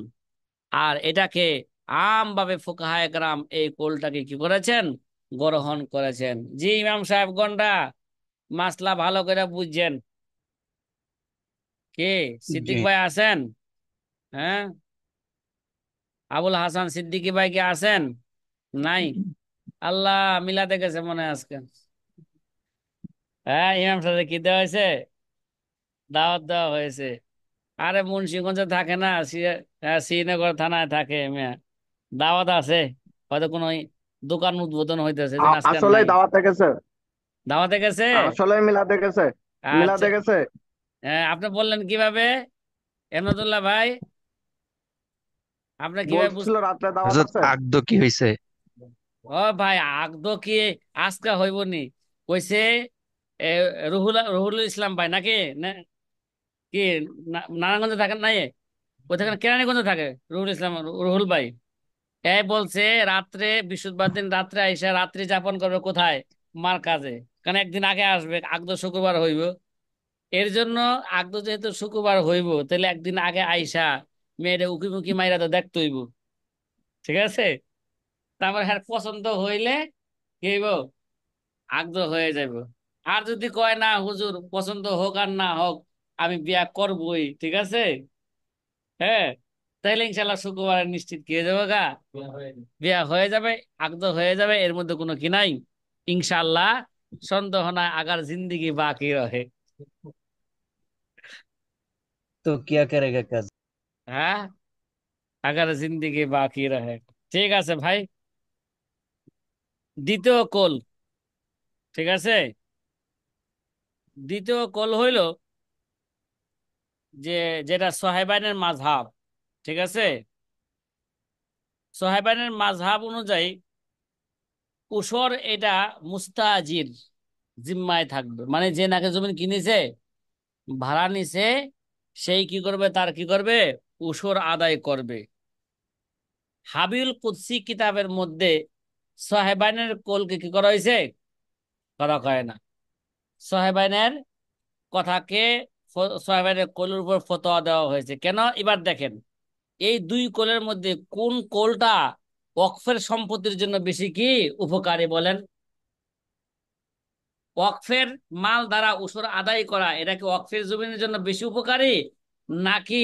আর এটাকে আমভাবে ফুকাহা একরাম এই কৌলটাকে কি করেছেন? গ্রহণ করেছেন। জি ইমাম সাহেবগণরা মাসলা ভালো করে বুঝছেন। কে জি সিদ্দিক ভাই আছেন? হ্যাঁ, আবুল হাসান সিদ্দিকী ভাই কি আছেন? নাই? আল্লাহ, মিলাতে গেছে মনে হয় আজকে। হ্যাঁ, ইমাম সাহেব কি দেওয়া হয়েছে? দাওয়াত দেওয়া হয়েছে। আরে মুন্সিগঞ্জে থাকে না, শ্রীনগর থানায় থাকে মেয়ে। দাওয়াত আছে, হয়তো কোনো দোকান উদ্বোধন হইতেছে, যে আজকে আর আসলে নাই। দাওয়াতে গেছে। দাওয়াতে গেছে? আসলে মিলাতে গেছে। আচ্ছা। মিলাতে গেছে। আপনি বললেন কিভাবে এমদাদুল্লাহ ভাই? আপনি কিভাবে বলছিল রাত্রে দাওয়াত হযরত আছে। আগদ কি হয়েছে? ও ভাই, আগদ কি আজকে হইব নি? কইছে এ, রুহুল রুহুল ইসলাম ভাই নাকি কি, নারায়ণগঞ্জে থাকেন নাই? কোথায় থাকেন? কেরানীগঞ্জে থাকে রুহুল ইসলাম, রুহুল ভাই। এই বলছে রাত্রে, বৃহস্পতিবার দিন রাত্রে আইসা রাত্রি যাপন করবে কোথায়? মার কাজে। কারণ একদিন আগে আসবে, আগদ শুক্রবার হইব। এর জন্য আগদ যেহেতু শুক্রবার হইব, তাহলে একদিন আগে আইসা মেয়েরে উকি মুকি মাইরা তো দেখতে হইব। ঠিক আছে, তারপর হ্যাঁ পছন্দ হইলে কি হইব? আগদ হয়ে যাইব। আর যদি কয় না হুজুর পছন্দ হোক আর না হোক, আমি বিয়া করবই, ঠিক আছে, হ্যাঁ, তাইলে ইনশাল্লাহ শুক্রবার নিশ্চিত কি হয়ে যাবে গা, বিয়া হয়ে যাবে, আগদ হয়ে যাবে। এর মধ্যে কোনো কি নাই, ইনশাল্লাহ। সন্দেহ নাই, আগার জিন্দিগি বাকি রহে। तो क्या करेगा काजी? হ্যাঁ, আগার জিন্দিগি বাকি রহে। ঠিক আছে ভাই, দ্বিতীয় কল। ঠিক আছে, দ্বিতীয় কল হইল যে, যেটা সোহাইবানের মাযহাব। ঠিক আছে, সোহাইবানের মাযহাব অনুযায়ী উসর এটা মুস্তাজির জিম্মায় থাকবে। মানে যে নাকি জমি কিনেছে, ভাড়া নিছে, সেই কি করবে? তার কি করবে? উসর আদায় করবে। হাবিল কুদসি কিতাবের মধ্যে সোহাইবানের কোলকে কি করা হয়েছে? করা হয় না। সোহাইবানের কথাকে সোহাইবানের কোলের উপর ফতোয়া দেওয়া হয়েছে। কেন? এবার দেখেন, এই দুই কোলের মধ্যে কোন কোলটা ওয়াকফের সম্পত্তির জন্য বেশি কি উপকারী বলেন? ওয়াকফের মাল দ্বারা উসর আদায় করা, এটা কি ওয়াকফের জমিনের জন্য বেশি উপকারী, নাকি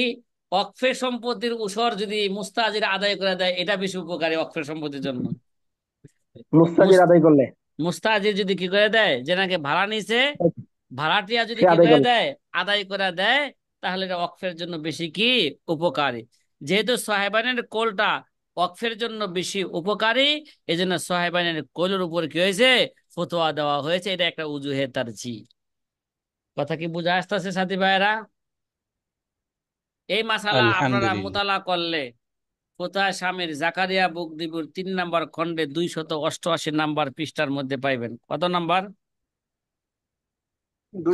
ওয়াকফের সম্পত্তির উসর যদি মুস্তাজির আদায় করে দেয় এটা বেশি উপকারী ওয়াকফের সম্পত্তির জন্য? মুস্তাজির মুস- আদায় করলে মুস্তাজির যদি কি করে দেয়, যে নাকি ভাড়া নিছে, ভাড়াটিয়া যদি সে কি আদায় করে করলে। দেয়, আদায় করে দেয়, তাহলে এটা ওয়াকফের জন্য বেশি কি উপকারী। যেহেতু সাহেবানের কোলটা ওয়াকফের জন্য বেশি উপকারী, এই জন্য সাহেবানের কোলের উপর কি হয়েছে? ফতোয়া দেওয়া হয়েছে। এটা একটা উজুহে তারজি। কথা কি বুঝা আসতেছে সাথী ভাইয়েরা? এই মাসালা আপনারা আলহামদুলিল্লাহ। মোতালা করলে ফোথায় স্বামীর জাকারিয়া বুকদিবুর 3 নম্বর খণ্ডে 288 নম্বর পৃষ্ঠার মধ্যে পাইবেন। কত নাম্বার?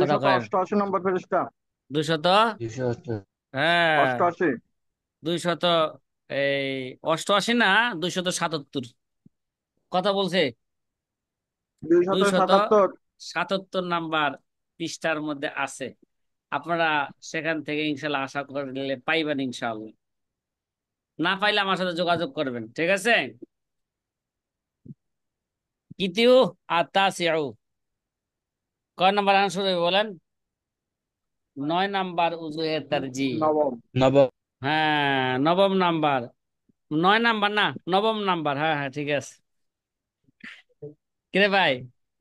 কথা কয়েন। 288 নম্বর পৃষ্ঠা। 200, 200 হ্যাঁ, 88। 200, এই 88 না, 277। কথা বলছে, দুইশত 277। সাতাত্তর নাম্বার পৃষ্ঠার মধ্যে আছে। আপনারা সেখান থেকে ইনশাল্লাহ আশা করলে পাইবেন ইনশাল্লাহ। না পাইলে আমার সাথে যোগাযোগ করবেন, ঠিক আছে? কিতিউ আর তাসিউ, কয় নাম্বার আনসার হবে বলেন? 9 নাম্বার উজুহে তারজি। নবম। নবম। হ্যাঁ, নবম নাম্বার। 9 নাম্বার না, নবম নাম্বার। হ্যাঁ হ্যাঁ, ঠিক আছে। কিরে ভাই,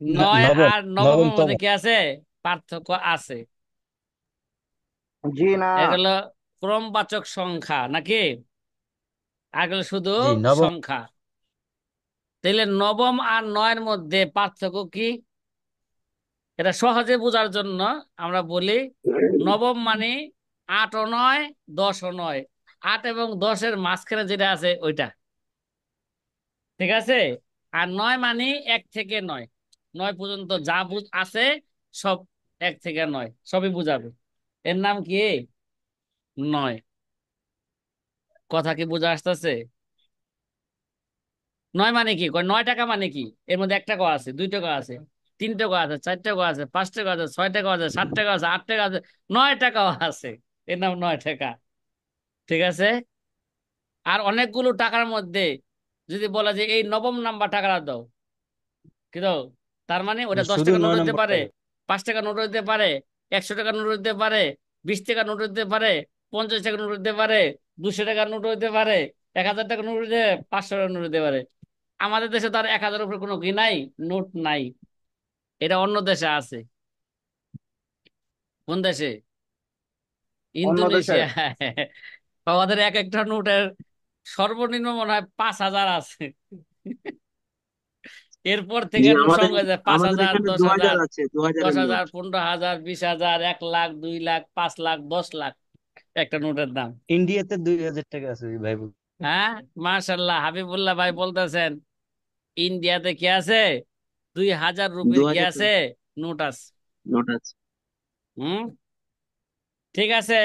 নয় নবম। আর নবমের নবমতম। মধ্যে কি আছে? পার্থক্য আছে। জি না। এগুলো ক্রমবাচক সংখ্যা নাকি, এগুলো শুধু জি নবম। সংখ্যা। তাহলে নবম আর নয়ের মধ্যে পার্থক্য কি? এটা সহজে বোঝার জন্য আমরা বলি নবম মানে 8ও নয় 10ও নয়, 8 এবং 10-এর মাঝখানে যেটা আছে ওইটা, ঠিক আছে। আর 9 মানে 1 থেকে 9, 9 পর্যন্ত যা আছে সব 1 থেকে 9 সবই বুঝাবে। এর নাম কি? 9। কথা কি বোঝা আসতেছে? 9 মানে কি? 9 টাকা মানে কি? এর মধ্যে 1 টাকা আছে, 2 টাকা আছে, 3 টাকা আছে, 4 টাকা আছে, 5 টাকা আছে, 6 টাকা আছে, 7 টাকা আছে, 8 টাকা আছে, 9 টাকাও আছে। এর নাম 9 টাকা, ঠিক আছে। আর অনেকগুলো টাকার মধ্যে যদি বলা যে এই নবম নাম্বার টাকাটা দাও, কি দাও, তার মানে ওটা দশ শুধু টাকা নোট নয় হইতে নম্বর পারে, টাকা। 5 টাকা নোট হইতে পারে, 100 টাকা নোট হইতে পারে, 20 টাকা নোট হইতে পারে, 50 টাকা নোট হইতে পারে, 200 টাকা নোট হইতে পারে, 1000 টাকা নোট হইতে, 500 টাকা নোট হইতে পারে। আমাদের দেশে তার 1000-এর উপরে কোনো কি নাই, নোট নাই। এটা অন্য দেশে আছে। কোন দেশে? অন্য দেশে। ইন্দোনেশিয়া। আমাদের এক একটা নোটের সর্বনিম্ন মনে হয় 5,000 আছে। এরপর জি, থেকে নোট আমাদের সংখ্যা যায় পাঁচ আমাদের হাজার এখানে দশ 2000 হাজার আছে, 2000 দশ এর নোট। হাজার 15,000, 20,000, 1 লাখ, 2 লাখ, 5 লাখ, 10 লাখ একটা নোটের দাম। ইন্ডিয়াতে 2000 টাকা আছে ভাই। হ্যাঁ, মার্শাল্লাহ, হাবিবুল্লাহ ভাই বলতেছেন ইন্ডিয়াতে কি আছে? 2,000 রুপির কি 2000 আছে? নোট আছে। নোট আছে। হুম, ঠিক আছে।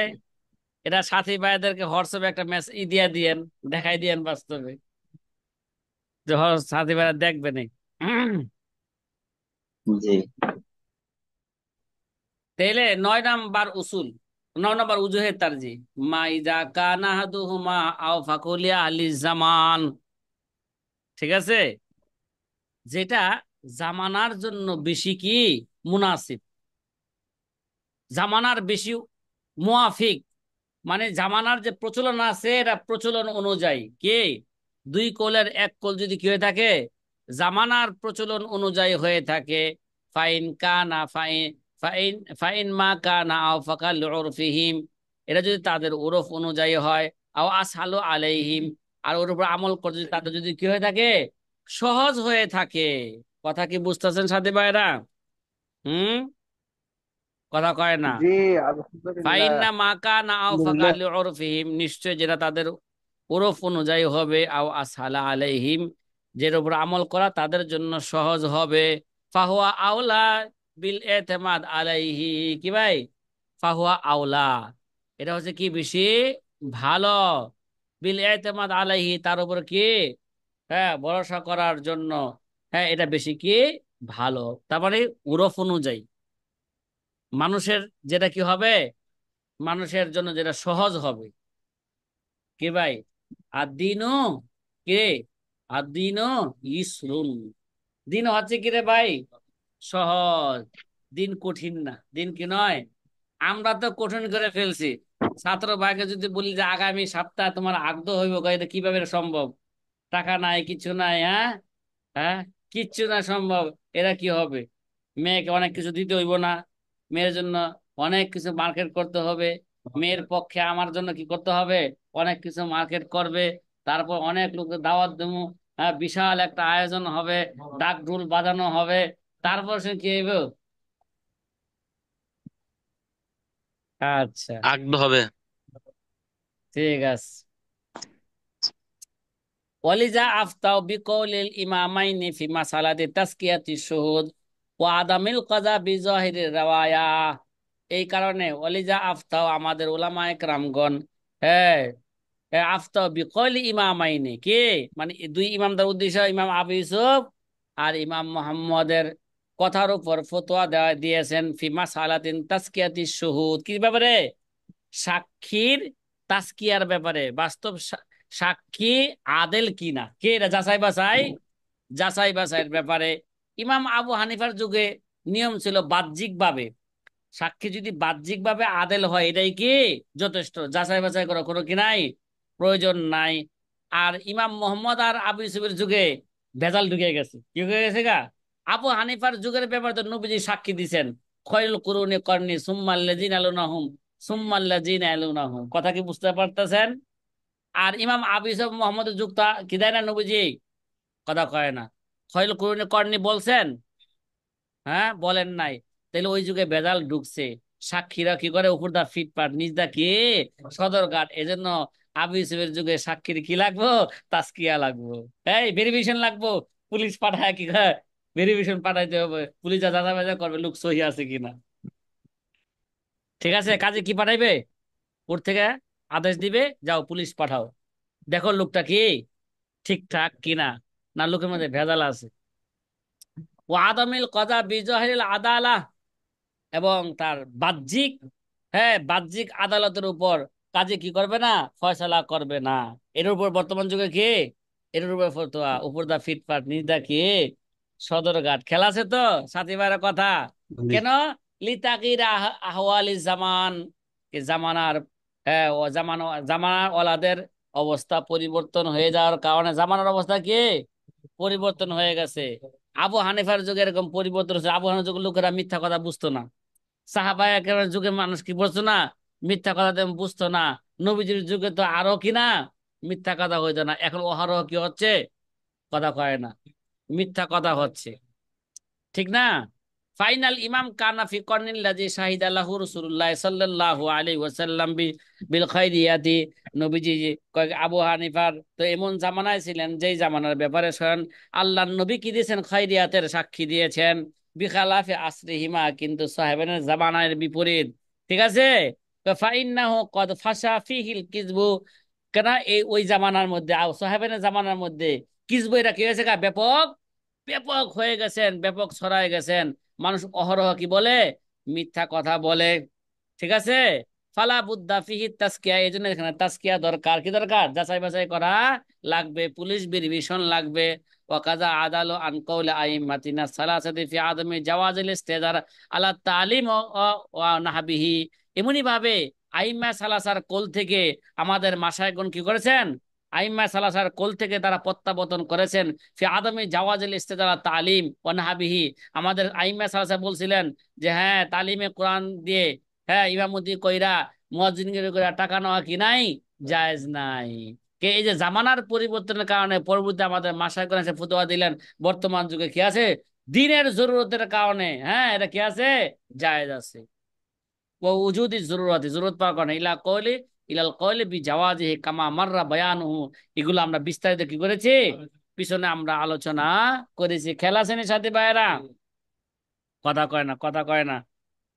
এটা সাথী ভাইদেরকে হোয়াটসঅ্যাপে একটা মেসেজ দিয়া দিয়েন, দেখাই দিয়েন বাস্তবে, যে সাথী ভাইরা দেখবে নি। জি। তাইলে 9 নাম্বার উসুল, 9 নাম্বার উজুহে তারজি, মা ইজা কানা আহাদুহুমা আও ফাকুলিয়া আলি জামান, ঠিক আছে। যেটা জামানার জন্য বেশি কি মুনাসিব, জামানার বেশি মুয়াফিক, মানে জামানার যে প্রচলন আছে এটা প্রচলন অনুযায়ী কে, দুই কোলের এক কোল যদি কি হয়ে থাকে, জামানার প্রচলন অনুযায়ী হয়ে থাকে, ফাইন কানা ফাইন ফাইন ফাইন মা কানা আও ফাকাল উরফিহিম, এটা যদি তাদের উরফ অনুযায়ী হয়, আও আসহালু আলাইহিম, আর ওর উপর আমল করে যদি তাদের যদি কি হয়ে থাকে, সহজ হয়ে থাকে। কথা কি বুঝতেছেন সাথী ভাইরা? হুম, কথা কয় না। জি, আলহামদুলিল্লাহ। ফাইন্না মাকা না আও ফাকা আলহামদুলিল্লাহ। লিউরফিহিম, নিশ্চয় যেটা তাদের উরফ অনুযায়ী হবে, আও আসহালা আলাইহিম, যের উপর আমল করা তাদের জন্য সহজ হবে, ফাহুয়া আওলা বিল এতেমাদ আলাইহি, কি ভাই, ফাহুয়া আওলা, এটা হচ্ছে কি বেশি ভালো, বিল এতেমাদ আলাইহি, তার উপর কি, হ্যাঁ, ভরসা করার জন্য, হ্যাঁ, এটা বেশি কি ভালো। তার মানে উরফ অনুযায়ী মানুষের যেটা কি হবে, মানুষের জন্য যেটা সহজ হবে, কি ভাই, আর দিনও কে, আর দিনও ইসরুন, দিন হচ্ছে কি রে ভাই, সহজ। দিন কঠিন না, দিন কি নয়, আমরা তো কঠিন করে ফেলছি। ছাত্র ভাইকে যদি বলি যে আগামী সপ্তাহ তোমার আগদ হইব, কয় এটা কিভাবে সম্ভব, টাকা নাই, কিছু নাই, হ্যাঁ, হ্যাঁ, কিচ্ছু না সম্ভব, এরা কি হবে? মেয়েকে অনেক কিছু দিতে হইব না, মেয়ের জন্য অনেক কিছু মার্কেট করতে হবে, মেয়ের পক্ষে আমার জন্য কি করতে হবে, অনেক কিছু মার্কেট করবে, তারপর অনেক লোকের দাওয়াত দেবো, হ্যাঁ, বিশাল একটা আয়োজন হবে, ডাক ঢোল বাজানো হবে, তারপর সে কি হইব? আচ্ছা, আগদ হবে। ঠিক আছে। ওয়ালিজা আফতাও বিকৌলিল ইমামাইনি ফি মাসালাতি তাসকিয়াতি শুহুদ ওয়া আদামিল কাযা বিজাহিরির রাওয়ায়া, এই কারণে ওয়ালিজা আফতাও, আমাদের উলামায়ে কেরামগণ, হ্যাঁ, আফতাও বিকৌলি ইমামাইনি, কি মানে দুই ইমামদের উদ্দেশ্য, ইমাম আবু ইউসুফ আর ইমাম মুহাম্মদের কথার উপর ফতোয়া দেওয়া দিয়েছেন, ফি মাসালাতিন তাসকিয়াতি শুহুদ, কি ব্যাপারে, সাক্ষীর তাসকিয়ার ব্যাপারে, বাস্তব সাক্ষী আদেল কিনা, কে এটা যাচাই বাছাই, যাচাই বাছাইয়ের ব্যাপারে। ইমাম আবু হানিফার যুগে নিয়ম ছিল বাহ্যিক ভাবে, সাক্ষী যদি বাহ্যিক ভাবে আদেল হয় এটাই কি যথেষ্ট, যাচাই বাছাই করা কোনো কি নাই, প্রয়োজন নাই। আর ইমাম মোহাম্মদ আর আবু ইউসুফের যুগে ভেজাল ঢুকে গেছে, কি হয়ে গেছে গা, আবু হানিফার যুগের ব্যাপারে তো নবীজি সাক্ষী দিছেন, খয়রুল কুরুনি করনি সুম্মাল্লাযিনা ইয়ালুনাহুম সুম্মাল্লাযিনা ইয়ালুনাহুম, কথা কি বুঝতে পারতেছেন? আর ইমাম আবু ইউসুফ মোহাম্মদের যুগ তা কি দেয় না নবীজি, কথা কয় না। খয়রুল কুরুনি করনি বলছেন? হ্যাঁ, বলেন নাই। তাহলে ওই যুগে ভেজাল ঢুকছে। সাক্ষীরা কি করে উপর দা ফিটপাট নিচ দা কি সদরঘাট। এজন্য আবু ইউসুফের যুগে সাক্ষীর কি লাগবো? তাসকিয়া লাগবো, এই ভেরিফিকেশন লাগবো। পুলিশ পাঠায় কি করে? ভেরিফিকেশন পাঠাইতে হবে, পুলিশ যা যাচাই করবে লোক সহি আছে কিনা। ঠিক আছে, কাজে কি পাঠাইবে? কোর্ট থেকে আদেশ দিবে, যাও পুলিশ পাঠাও, দেখো লোকটা কি ঠিকঠাক কিনা, না লোকের মধ্যে ভেজাল আছে। ও আদমিল কজা বিজহিল আদালা, এবং তার বাহ্যিক, হ্যাঁ বাহ্যিক আদালতের উপর কাজে কি করবে না? ফয়সালা করবে না। এর উপর বর্তমান যুগে কি? এর উপর ফতোয়া উপর দা ফিটপাট নিচ দা কি সদরঘাট। খেলা আছে তো সাথী ভাইয়ের কথা। জি। কেন? লিতাকির আহওয়ালি জামান, কি জামানার, হ্যাঁ ও জামানার ওলাদের অবস্থা পরিবর্তন হয়ে যাওয়ার কারণে। জামানার অবস্থা কি পরিবর্তন হয়ে গেছে। আবু হানিফার যুগে এরকম পরিবর্তন হচ্ছে। আবু হানিফার যুগের লোকেরা মিথ্যা কথা বুঝতো না। সাহাবা একেবারে যুগে মানুষ কি বলতো না? মিথ্যা কথা তেমন বুঝতো না। নবীজির যুগে তো আরো কি না মিথ্যা কথা হইতো না। এখন অহরহ কি হচ্ছে? কথা কয় না, মিথ্যা কথা হচ্ছে, ঠিক না? ফাইনাল ইমাম কানা ফি কর্নিল্লাজি শাহিদা লাহু রাসূলুল্লাহ সাল্লাল্লাহু আলাইহি ওয়াসাল্লাম বিল খাইরিয়াতি। নবীজি কয় আবু হানিফার তো এমন জামানায় ছিলেন যেই জামানার ব্যাপারে স্বয়ং আল্লাহর নবী কি দিয়েছেন? খাইরিয়াতের সাক্ষী দিয়েছেন। বিখালাফি আসরিহিমা, কিন্তু সাহেবের জামানার বিপরীত। ঠিক আছে, ফাইন্নাহু কদ ফাশা ফিহিল কিযবু। কেন? এই ওই জামানার মধ্যে সাহেবের জামানার মধ্যে কিসবু এটা কি হয়েছে গা? ব্যাপক ব্যাপক হয়ে গেছেন, ব্যাপক ছড়ায় গেছেন। মানুষ অহরহ কি বলে? মিথ্যা কথা বলে। ঠিক আছে, ফালা বুদ্দা ফিহি তাসকিয়া। এই জন্য এখানে তাসকিয়া দরকার। কি দরকার? যাচাই বাছাই করা লাগবে, পুলিশ ভেরিফিকেশন লাগবে। ওয়াকাজা আদালু আন কওলি আইম্মাতিনা সালাসাতি ফি আদমি জাওয়াজিল ইস্তেজার আলা তালিম ওয়া নাহবিহি। এমনি ভাবে আইম্মা সালাসার কোল থেকে আমাদের মাশায়েখগণ কি করেছেন? আইম্মা সালাসার কোল থেকে তারা প্রত্যাবর্তন করেছেন ফি আদমে জাওয়াজিল ইস্তেদারা তালিম ও নাহাবিহি। আমাদের আইম্মা সালাসা বলছিলেন যে হ্যাঁ তালিমে কোরআন দিয়ে, হ্যাঁ ইমামতি কইরা মুয়াজ্জিনগিরি কইরা টাকা নেওয়া কি নাই? জায়েজ নাই। কে? এই যে জামানার পরিবর্তনের কারণে পরবর্তী আমাদের মাশায়েখগণ এসে ফতোয়া দিলেন বর্তমান যুগে কি আছে? দিনের জরুরতের কারণে, হ্যাঁ এটা কি আছে? জায়েজ আছে। ও উজুদি জরুরতি, জরুরত পাওয়ার কারণে ইলা কওলি ইলাল কওলি বি জাওয়াজিহি কামা মাররা বায়ানুহু। এগুলো আমরা বিস্তারিত কি করেছি? পিছনে আমরা আলোচনা করেছি। খেলা শ্রেণীর সাথে ভাইয়েরা, কথা কয় না, কথা কয় না।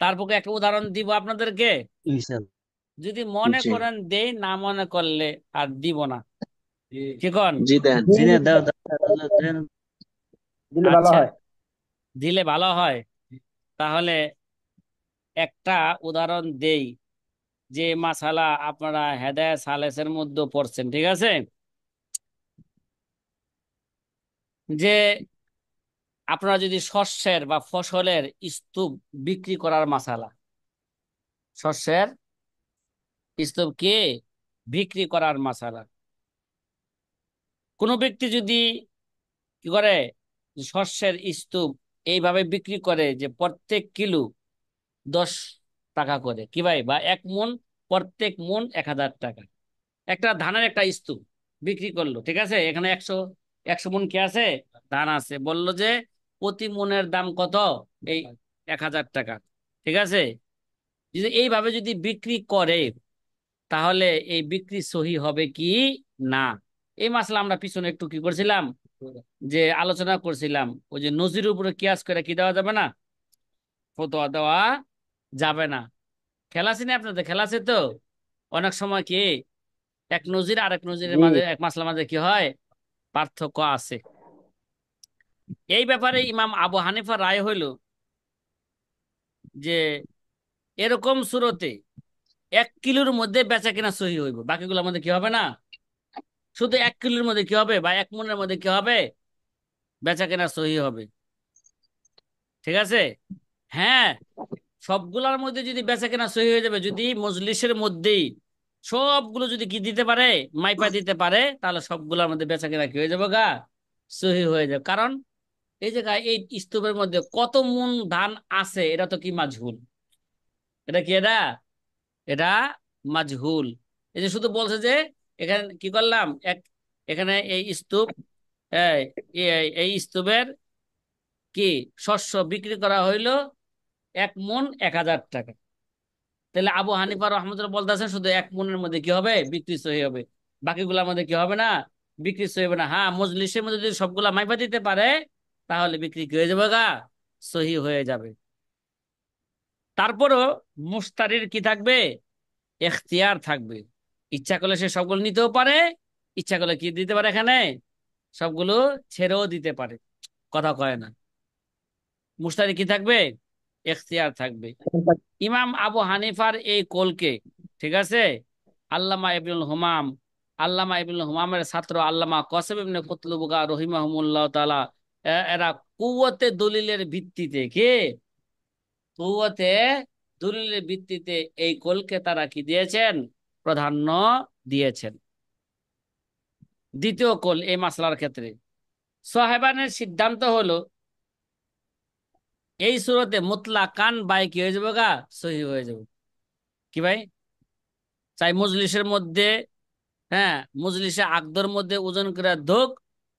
তারপর একটা উদাহরণ দিব আপনাদেরকে। ইনশাল্লাহ। যদি মনে জি করেন দেই, না মনে করলে আর দিব না। কি কন? জি দেন। জি না, দাও দাও দাও, দেন। দিলে ভালো আচ্ছা, হয়। দিলে ভালো হয়। তাহলে একটা উদাহরণ দেই, যে মাসালা আপনারা হেদায়েত সালেসের মধ্যে পড়ছেন। ঠিক আছে, যে আপনারা যদি শস্যের বা ফসলের স্তূপ বিক্রি করার মাসালা, শস্যের স্তূপ কি বিক্রি করার মাসালা। কোনো ব্যক্তি যদি কি করে, শস্যের স্তূপ এইভাবে বিক্রি করে যে প্রত্যেক কিলো 10 টাকা করে, কি ভাই, বা 1 মণ, প্রত্যেক মণ 1000 টাকা। একটা ধানের একটা স্তূপ বিক্রি করলো। ঠিক আছে, এখানে 100 মণ কি আছে? ধান আছে। বললো যে প্রতি মণের দাম কত? এই 1000 টাকা। ঠিক আছে, যদি এইভাবে যদি বিক্রি করে, তাহলে এই বিক্রি সহি হবে কি না? এই মাসলা আমরা পিছনে একটু কি করছিলাম, যে আলোচনা করছিলাম। ওই যে নজির উপরে কিয়াস করে কি দেওয়া যাবে না? ফতোয়া দেওয়া যাবে না। খেলা আছে না আপনাদের? খেলা আছে তো? অনেক সময় কি এক নজির আরেক নজিরের জি মাঝে, এক মাসলার মাঝে কি হয়, পার্থক্য আছে। এই ব্যাপারে ইমাম আবু হানিফার রায় হইল যে এরকম সুরতে 1 কিলোর মধ্যে বেচা কিনা সহি হইব, বাকিগুলোর মধ্যে কি হবে না। শুধু 1 কিলোর মধ্যে কি হবে, বা 1 মণের মধ্যে কি হবে, বেচা কেনা সহি হবে। ঠিক আছে, হ্যাঁ সবগুলার মধ্যে যদি বেচা কেনা সহি হয়ে যাবে, যদি মজলিসের মধ্যেই সবগুলো যদি কি দিতে পারে, মাইপা দিতে পারে, তাহলে সবগুলোর মধ্যে বেচা কেনা কি হয়ে যাবে গা, সহি হয়ে যাবে। কারণ এই জায়গায় এই স্তূপের মধ্যে কত মণ ধান আছে এটা তো কি মাজহুল। এটা কি, এটা এটা মাজহুল। এই যে শুধু বলছে যে এখানে কি করলাম, এখানে এই স্তূপ, এই এই স্তূপের কি শস্য বিক্রি করা হইলো 1 মণ 1,000 টাকা। তাহলে আবু হানিফা রহমতুল্লাহ বলতেছেন শুধু 1 মণের মধ্যে কি হবে, বিক্রি সহি হবে, বাকিগুলোর মধ্যে কি হবে না, বিক্রি সহি হবে না। হ্যাঁ, মজলিসের মধ্যে যদি সবগুলা মাইপা দিতে পারে তাহলে বিক্রি কি হয়ে যাবে গা, সহি হয়ে যাবে। তারপরও মুশতারির কি থাকবে, এখতিয়ার থাকবে। ইচ্ছা করলে সে সবগুলো নিতেও পারে, ইচ্ছা করলে কি দিতে পারে, এখানে সবগুলো ছেড়েও দিতে পারে। কথা কয় না, মুশতারি কি থাকবে, এখতিয়ার থাকবে। ইমাম আবু হানিফার এই কোলকে, ঠিক আছে, আল্লামা ইবনুল হুমাম, আল্লামা ইবনুল হুমামের ছাত্র আল্লামা কসম ইবনে কুতলুবুগা রহিমাহুমুল্লাহ তাআলা, এরা কুওয়াতে দলিলের ভিত্তিতে কুওয়াতে দলিলের ভিত্তিতে এই কোলকে তারা কি দিয়েছেন, প্রাধান্য দিয়েছেন। দ্বিতীয় কোল এই মাসলার ক্ষেত্রে সাহেবানের সিদ্ধান্ত হলো এই সুরতে মুতলাকান বাই কি হয়ে যাবে গা, সহি হয়ে যাবে। কি ভাই, চাই মজলিসের মধ্যে, হ্যাঁ মজলিসে আকদর মধ্যে ওজন করে দোক,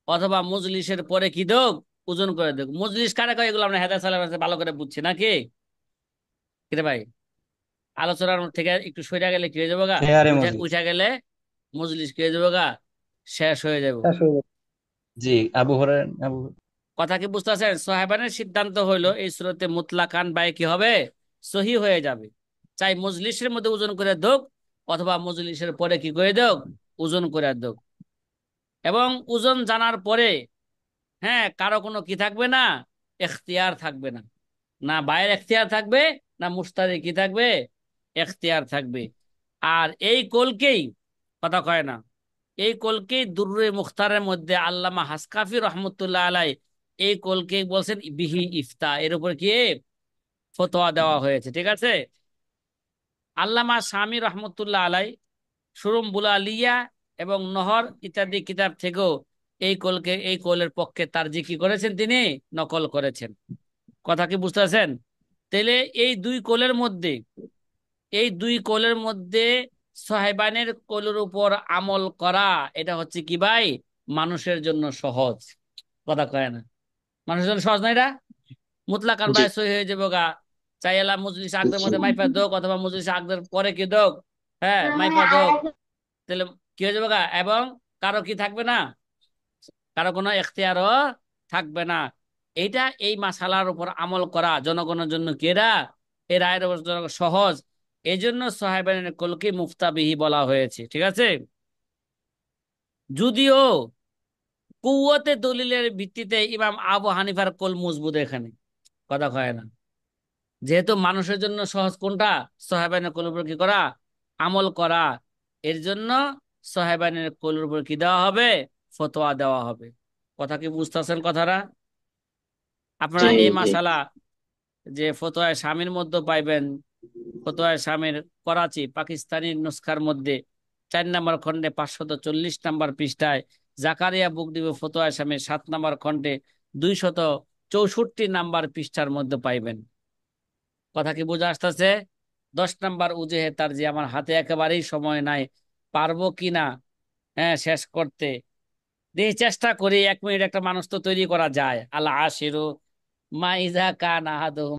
অথবা মজলিসের পরে কি দোক, ওজন করে দোক। মজলিস কারা কয় এগুলো আমরা হেদায়েত সালাফের কাছে ভালো করে বুঝছি নাকি, কিরে ভাই? আলোচনার থেকে একটু সইরা গেলে কি হয়ে যাবো গা, শেয়ারে উঠা মজলিস। উঠা গেলে মজলিস কি হয়ে যাবো গা, শেষ হয়ে যাবো। শেষ হয়ে যাবে। জি, আবু কথা কি বুঝতেছেন? সাহেবানের সিদ্ধান্ত হইলো এই সুরতে মুতলাকান বাই কি হবে, সহি হয়ে যাবে। চাই মজলিসের মধ্যে ওজন করে দোক, অথবা মজলিসের পরে কি করে দোক, ওজন করে দোক। এবং ওজন জানার পরে, হ্যাঁ, কারো কোনো কি থাকবে না, এখতিয়ার থাকবে না। না বাইরের এখতিয়ার থাকবে, না মুস্তারি কি থাকবে, এখতিয়ার থাকবে। আর এই কোলকেই, কথা কয় না, এই কোলকেই দুররে মুখতারের মধ্যে আল্লামা হাসকাফি রহমতুল্লাহ আলাই এই কোলকেই বলছেন বিহি ইফতা, এর উপর কি ফতোয়া দেওয়া হয়েছে। ঠিক আছে, আল্লামা শামী রহমতুল্লাহ আলাই সুরুম বুলালিয়া এবং নহর ইত্যাদি কিতাব থেকেও এই কোলের পক্ষে তার জি কি করেছেন, তিনি নকল করেছেন। কথা কি বুঝতেছেন? তাহলে এই দুই কোলের মধ্যে সাহেবানের কোলের উপর আমল করা, এটা হচ্ছে কি ভাই, মানুষের জন্য সহজ। কথা কয় না, মানুষের জন্য সহজ না এটা। মুতলাকান জি। ভাই সহি হয়ে যাবো গা, চাই এলা মজলিস আগদের মধ্যে মাইফা দোক, অথবা মজলিস আগদের পরে কি দোক, হ্যাঁ মাইফা দোক, তাহলে কি হয়ে যাবে গা। এবং কারো কি থাকবে না, কারো কোনো এখতিয়ারও থাকবে না। এইটা এই মাসালার উপর আমল করা জনগণের জন্য কেরা, এই রায়ের উপর সহজ। এই জন্য সাহেবানের কলকে মুফতাবিহি বলা হয়েছে। ঠিক আছে, যদিও কুওয়াতে দলিলের ভিত্তিতে ইমাম আবু হানিফার কোল মজবুত এখানে। কথা কয় না, যেহেতু মানুষের জন্য সহজ কোনটা, সাহেবানের কোলের উপর কি করা, আমল করা, এর জন্য সাহেবানের কোলের উপর কি দেওয়া হবে, ফতোয়া দেওয়া হবে। কথা কি বুঝতেছেন কথাটা? আপনারা জি এই জি। মাসালা যে ফতোয়া স্বামীর মধ্যে পাইবেন, ফতোয়া স্বামীর করাচি পাকিস্তানি নুসখার মধ্যে 4 নম্বর খণ্ডে 540 নম্বর পৃষ্ঠায়, জাকারিয়া বুক দিবে ফতোয়া স্বামীর 7 নম্বর খণ্ডে 264 নম্বর পৃষ্ঠার মধ্যে পাইবেন। কথা কি বোঝা আসতেছে? 10 নম্বর উজেহে তার যে, আমার হাতে একেবারেই সময় নাই, পারবো কি না হ্যাঁ শেষ করতে, দেখি চেষ্টা করি, 1 মিনিট একটা মানুষ তো তৈরি করা যায়। আল আশিরু মা ইজা কান আহাদুহুম